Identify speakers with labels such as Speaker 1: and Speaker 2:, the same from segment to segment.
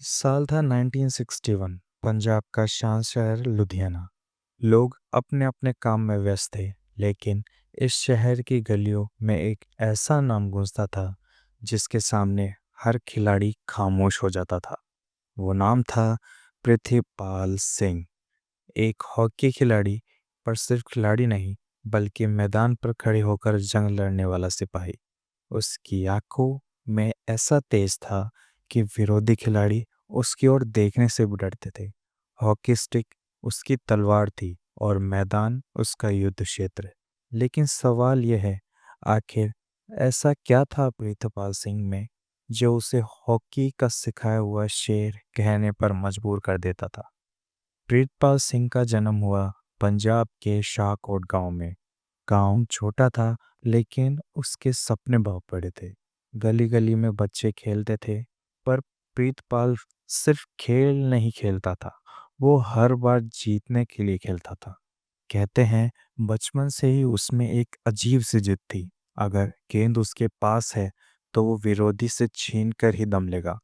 Speaker 1: साल था 1961। पंजाब का शांत शहर लुधियाना। लोग अपने अपने काम में व्यस्त थे, लेकिन इस शहर की गलियों में एक ऐसा नाम गूंजता था जिसके सामने हर खिलाड़ी खामोश हो जाता था। वो नाम था पृथ्वीपाल सिंह। एक हॉकी खिलाड़ी, पर सिर्फ खिलाड़ी नहीं, बल्कि मैदान पर खड़े होकर जंग लड़ने वाला सिपाही। उसकी आंखों में ऐसा तेज था कि विरोधी खिलाड़ी उसकी ओर देखने से भी डरते थे। हॉकी स्टिक उसकी तलवार थी और मैदान उसका युद्ध क्षेत्र। लेकिन सवाल यह है, आखिर ऐसा क्या था प्रीतपाल सिंह में जो उसे हॉकी का सिखाया हुआ शेर कहने पर मजबूर कर देता था। प्रीतपाल सिंह का जन्म हुआ पंजाब के शाहकोट गांव में। गांव छोटा था, लेकिन उसके सपने बहुत बड़े थे। गली गली में बच्चे खेलते थे, पर प्रीतपाल सिर्फ खेल नहीं खेलता था, वो हर बार जीतने के लिए खेलता था। कहते हैं बचपन से ही उसमें एक अजीब सी जिद थी। अगर गेंद उसके पास है तो वो विरोधी से छीन कर ही दम लेगा।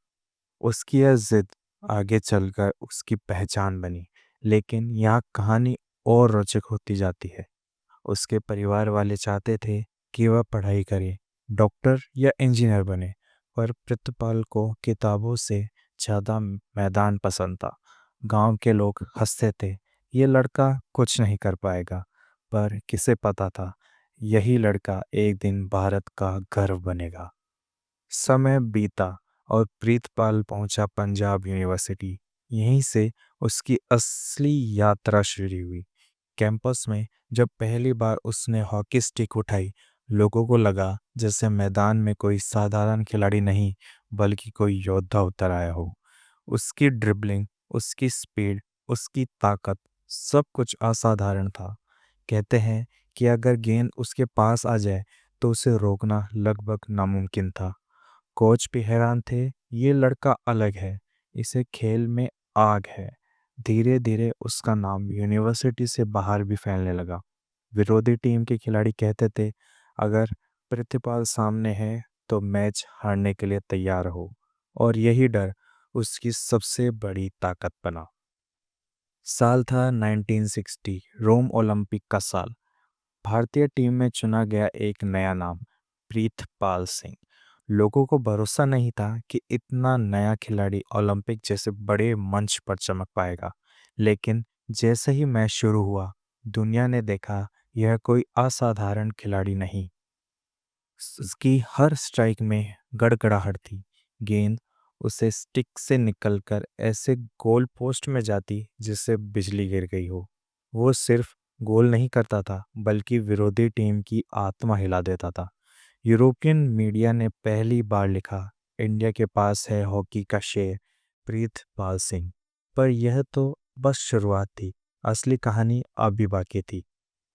Speaker 1: उसकी यह जिद आगे चलकर उसकी पहचान बनी। लेकिन यहाँ कहानी और रोचक होती जाती है। उसके परिवार वाले चाहते थे कि वह पढ़ाई करे, डॉक्टर या इंजीनियर बने, पर प्रितपाल को किताबों से ज़्यादा मैदान पसंद था। गांव के लोग हंसते थे, ये लड़का कुछ नहीं कर पाएगा, पर किसे पता था यही लड़का एक दिन भारत का गर्व बनेगा। समय बीता और प्रीतपाल पहुंचा पंजाब यूनिवर्सिटी। यहीं से उसकी असली यात्रा शुरू हुई। कैंपस में जब पहली बार उसने हॉकी स्टिक उठाई, लोगों को लगा जैसे मैदान में कोई साधारण खिलाड़ी नहीं, बल्कि कोई योद्धा उतर आया हो। उसकी ड्रिबलिंग, उसकी स्पीड, उसकी ताकत, सब कुछ असाधारण था। कहते हैं कि अगर गेंद उसके पास आ जाए तो उसे रोकना लगभग नामुमकिन था। कोच भी हैरान थे, ये लड़का अलग है, इसे खेल में आग है। धीरे धीरे उसका नाम यूनिवर्सिटी से बाहर भी फैलने लगा। विरोधी टीम के खिलाड़ी कहते थे, अगर प्रतिपाल सामने है तो मैच हारने के लिए तैयार हो। और यही डर उसकी सबसे बड़ी ताकत बना। साल था 1960, रोम ओलंपिक का साल। भारतीय टीम में चुना गया एक नया नाम, प्रीतपाल सिंह। लोगों को भरोसा नहीं था कि इतना नया खिलाड़ी ओलंपिक जैसे बड़े मंच पर चमक पाएगा। लेकिन जैसे ही मैच शुरू हुआ, दुनिया ने देखा यह कोई असाधारण खिलाड़ी नहीं। उसकी हर स्ट्राइक में गड़गड़ाहट थी। गेंद उसे स्टिक से निकलकर ऐसे गोल पोस्ट में जाती जिससे बिजली गिर गई हो। वो सिर्फ गोल नहीं करता था, बल्कि विरोधी टीम की आत्मा हिला देता था। यूरोपियन मीडिया ने पहली बार लिखा, इंडिया के पास है हॉकी का शेर, प्रीतपाल सिंह। पर यह तो बस शुरुआत थी, असली कहानी अभी बाकी थी।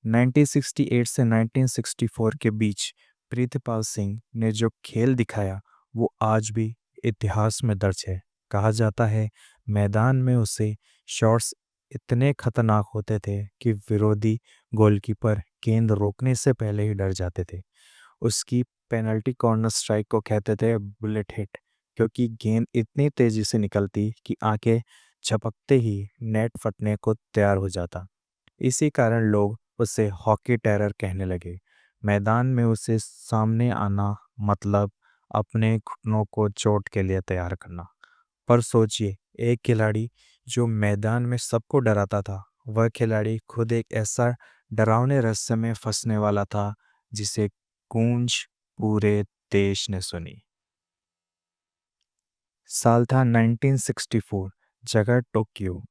Speaker 1: 1968 से 1964 के बीच प्रीतपाल सिंह ने जो खेल दिखाया, वो आज भी इतिहास में दर्ज है। कहा जाता है मैदान में उसे शॉट्स इतने खतरनाक होते थे कि विरोधी गोलकीपर गेंद रोकने से पहले ही डर जाते थे। उसकी पेनल्टी कॉर्नर स्ट्राइक को कहते थे बुलेट हिट, क्योंकि गेंद इतनी तेजी से निकलती कि आंखें झपकते ही नेट फटने को तैयार हो जाता। इसी कारण लोग उसे हॉकी टेरर कहने लगे। मैदान में उसे सामने आना मतलब अपने घुटनों को चोट के लिए तैयार करना। पर सोचिए, एक खिलाड़ी जो मैदान में सबको डराता था, वह खिलाड़ी खुद एक ऐसा डरावने रहस्य में फंसने वाला था जिसे गूंज पूरे देश ने सुनी। साल था 1964, जगह टोक्यो।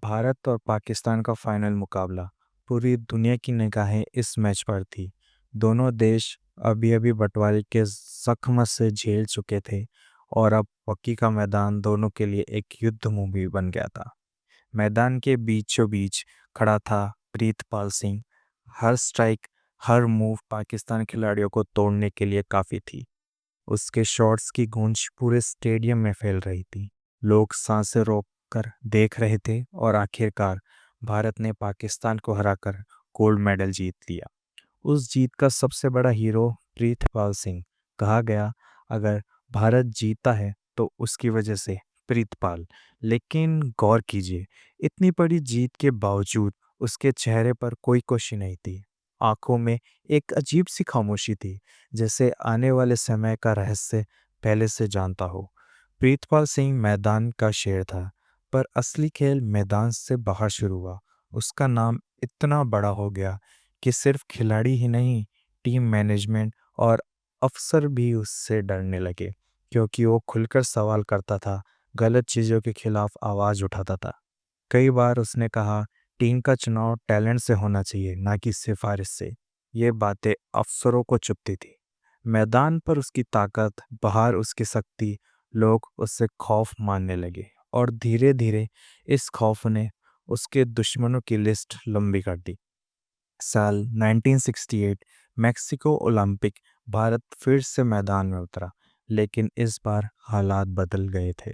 Speaker 1: भारत और पाकिस्तान का फाइनल मुकाबला। पूरी दुनिया की निगाहें इस मैच पर थी। दोनों देश अभी अभी बंटवारे के जख्म से झेल चुके थे, और अब हॉकी का मैदान दोनों के लिए एक युद्ध भूमि बन गया था। मैदान के बीचों बीच खड़ा था प्रीतपाल सिंह। हर स्ट्राइक, हर मूव पाकिस्तान खिलाड़ियों को तोड़ने के लिए काफ़ी थी। उसके शॉट्स की गूंज पूरे स्टेडियम में फैल रही थी। लोग सांसें रोक कर देख रहे थे, और आखिरकार भारत ने पाकिस्तान को हराकर गोल्ड मेडल जीत लिया। उस जीत का सबसे बड़ा हीरो प्रीतपाल सिंह। कहा गया, अगर भारत जीता है तो उसकी वजह से प्रीतपाल। लेकिन गौर कीजिए, इतनी बड़ी जीत के बावजूद उसके चेहरे पर कोई खुशी नहीं थी। आंखों में एक अजीब सी खामोशी थी, जैसे आने वाले समय का रहस्य पहले से जानता हो। प्रीतपाल सिंह मैदान का शेर था, पर असली खेल मैदान से बाहर शुरू हुआ। उसका नाम इतना बड़ा हो गया कि सिर्फ खिलाड़ी ही नहीं, टीम मैनेजमेंट और अफसर भी उससे डरने लगे, क्योंकि वो खुलकर सवाल करता था, गलत चीज़ों के खिलाफ आवाज़ उठाता था। कई बार उसने कहा, टीम का चुनाव टैलेंट से होना चाहिए, ना कि सिफारिश से। ये बातें अफसरों को चुभती थी। मैदान पर उसकी ताकत, बाहर उसकी शक्ति, लोग उससे खौफ मानने लगे, और धीरे धीरे इस खौफ ने उसके दुश्मनों की लिस्ट लंबी कर दी। साल 1968 मैक्सिको ओलंपिक, भारत फिर से मैदान में उतरा, लेकिन इस बार हालात बदल गए थे।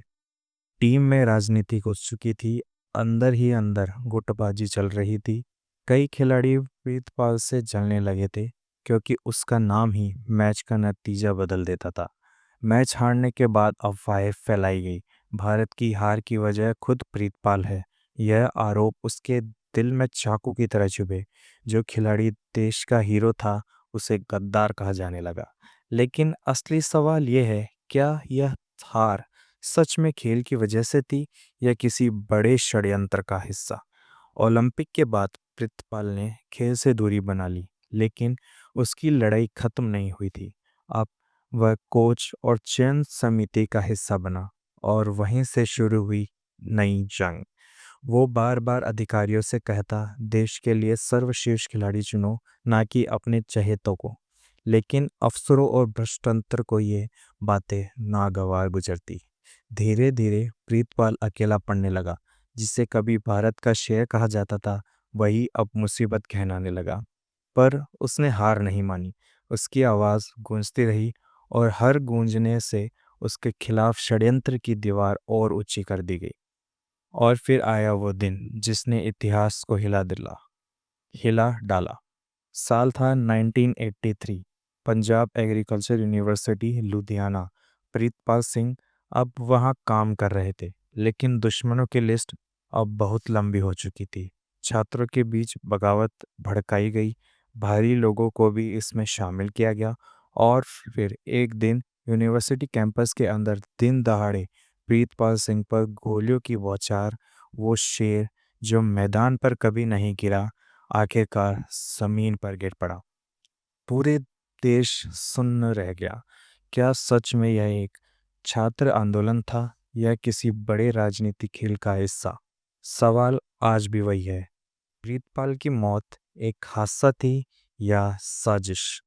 Speaker 1: टीम में राजनीति घुस चुकी थी, अंदर ही अंदर गुटबाजी चल रही थी। कई खिलाड़ी प्रीतपाल से जलने लगे थे, क्योंकि उसका नाम ही मैच का नतीजा बदल देता था। मैच हारने के बाद अफवाहें फैलाई गई, भारत की हार की वजह खुद प्रीतपाल है। यह आरोप उसके दिल में चाकू की तरह चुभे। जो खिलाड़ी देश का हीरो था, उसे गद्दार कहा जाने लगा। लेकिन असली सवाल यह है, क्या यह हार सच में खेल की वजह से थी, या किसी बड़े षड्यंत्र का हिस्सा? ओलंपिक के बाद प्रीतपाल ने खेल से दूरी बना ली, लेकिन उसकी लड़ाई खत्म नहीं हुई थी। अब वह कोच और चयन समिति का हिस्सा बना, और वहीं से शुरू हुई नई जंग। वो बार बार अधिकारियों से कहता, देश के लिए सर्वश्रेष्ठ खिलाड़ी चुनो, ना कि अपने चहेतों को। लेकिन अफसरों और भ्रष्टतंत्र को ये बातें नागवार गुजरती। धीरे धीरे प्रीतपाल अकेला पड़ने लगा। जिसे कभी भारत का शेर कहा जाता था, वही अब मुसीबत कहलाने लगा। पर उसने हार नहीं मानी। उसकी आवाज़ गूंजती रही, और हर गूंजने से उसके खिलाफ षड्यंत्र की दीवार और ऊंची कर दी गई। और फिर आया वो दिन जिसने इतिहास को हिला डाला। साल था 1983। Punjab agriculture university Ludhiana. प्रीतपाल सिंह अब वहाँ काम कर रहे थे, लेकिन दुश्मनों की लिस्ट अब बहुत लंबी हो चुकी थी। छात्रों के बीच बगावत भड़काई गई, भारी लोगों को भी इसमें शामिल किया गया। और फिर एक दिन यूनिवर्सिटी कैंपस के अंदर दिन दहाड़े प्रीतपाल सिंह पर गोलियों की बौछार। वो शेर जो मैदान पर कभी नहीं गिरा, आखिरकार जमीन पर गिर पड़ा। पूरे देश सुन्न रह गया। क्या सच में यह एक छात्र आंदोलन था, या किसी बड़े राजनीतिक खेल का हिस्सा? सवाल आज भी वही है, प्रीतपाल की मौत एक हादसा थी या साजिश?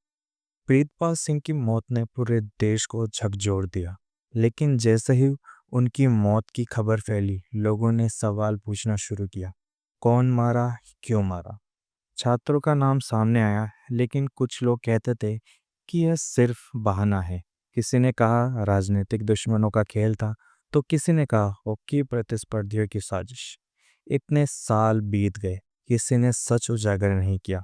Speaker 1: प्रीतपाल सिंह की मौत ने पूरे देश को झकझोर दिया। लेकिन जैसे ही उनकी मौत की खबर फैली, लोगों ने सवाल पूछना शुरू किया, कौन मारा, क्यों मारा? छात्रों का नाम सामने आया, लेकिन कुछ लोग कहते थे कि यह सिर्फ बहाना है। किसी ने कहा राजनीतिक दुश्मनों का खेल था, तो किसी ने कहा हॉकी प्रतिस्पर्धियों की साजिश। इतने साल बीत गए, किसी ने सच उजागर नहीं किया।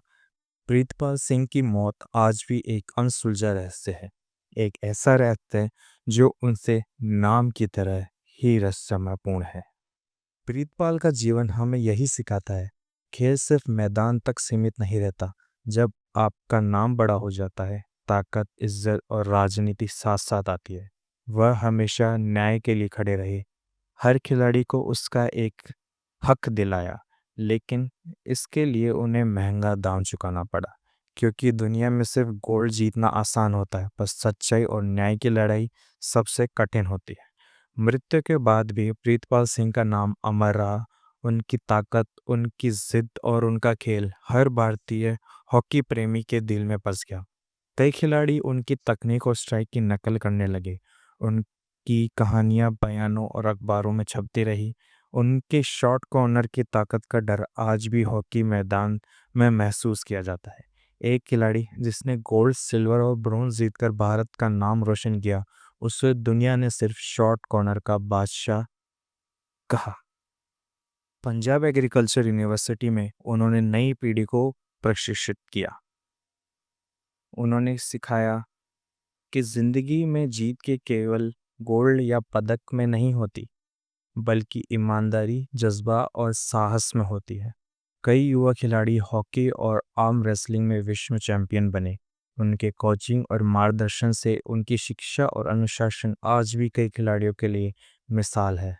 Speaker 1: प्रीतपाल सिंह की मौत आज भी एक अनसुलझा रहस्य है। एक ऐसा रहस्य जो उनसे नाम की तरह ही रहस्यमयपूर्ण है। प्रीतपाल का जीवन हमें यही सिखाता है, खेल सिर्फ मैदान तक सीमित नहीं रहता। जब आपका नाम बड़ा हो जाता है, ताकत, इज्जत और राजनीति साथ साथ आती है। वह हमेशा न्याय के लिए खड़े रहे, हर खिलाड़ी को उसका एक हक दिलाया। लेकिन इसके लिए उन्हें महंगा दाम चुकाना पड़ा, क्योंकि दुनिया में सिर्फ गोल्ड जीतना आसान होता है, पर सच्चाई और न्याय की लड़ाई सबसे कठिन होती है। मृत्यु के बाद भी प्रीतपाल सिंह का नाम अमर रहा। उनकी ताकत, उनकी जिद और उनका खेल हर भारतीय हॉकी प्रेमी के दिल में बस गया। कई खिलाड़ी उनकी तकनीक और स्ट्राइक की नकल करने लगे। उनकी कहानियां बयानों और अखबारों में छपती रही। उनके शॉट कॉर्नर की ताकत का डर आज भी हॉकी मैदान में महसूस किया जाता है। एक खिलाड़ी जिसने गोल्ड, सिल्वर और ब्रोंज जीतकर भारत का नाम रोशन किया, उसे दुनिया ने सिर्फ शॉर्ट कॉर्नर का बादशाह कहा। पंजाब एग्रीकल्चर यूनिवर्सिटी में उन्होंने नई पीढ़ी को प्रशिक्षित किया। उन्होंने सिखाया कि जिंदगी में जीत के केवल गोल्ड या पदक में नहीं होती, बल्कि ईमानदारी, जज्बा और साहस में होती है। कई युवा खिलाड़ी हॉकी और आर्म रेसलिंग में विश्व चैंपियन बने। उनके कोचिंग और मार्गदर्शन से उनकी शिक्षा और अनुशासन आज भी कई खिलाड़ियों के लिए मिसाल है।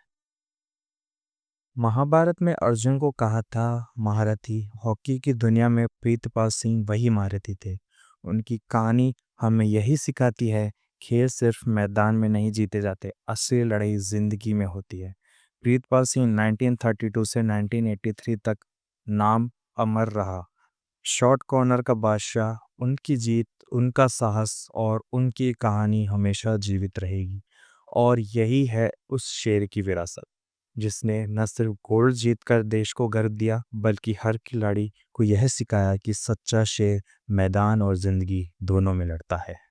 Speaker 1: महाभारत में अर्जुन को कहा था महारथी, हॉकी की दुनिया में प्रीतपाल सिंह वही महारथी थे। उनकी कहानी हमें यही सिखाती है, खेल सिर्फ मैदान में नहीं जीते जाते, असली लड़ाई जिंदगी में होती है। प्रीतपाल सिंह 1932 से 1983 तक नाम अमर रहा। शॉर्ट कॉर्नर का बादशाह, उनकी जीत, उनका साहस और उनकी कहानी हमेशा जीवित रहेगी। और यही है उस शेर की विरासत, जिसने न सिर्फ गोल्ड जीतकर देश को गर्व दिया, बल्कि हर खिलाड़ी को यह सिखाया कि सच्चा शेर मैदान और जिंदगी दोनों में लड़ता है।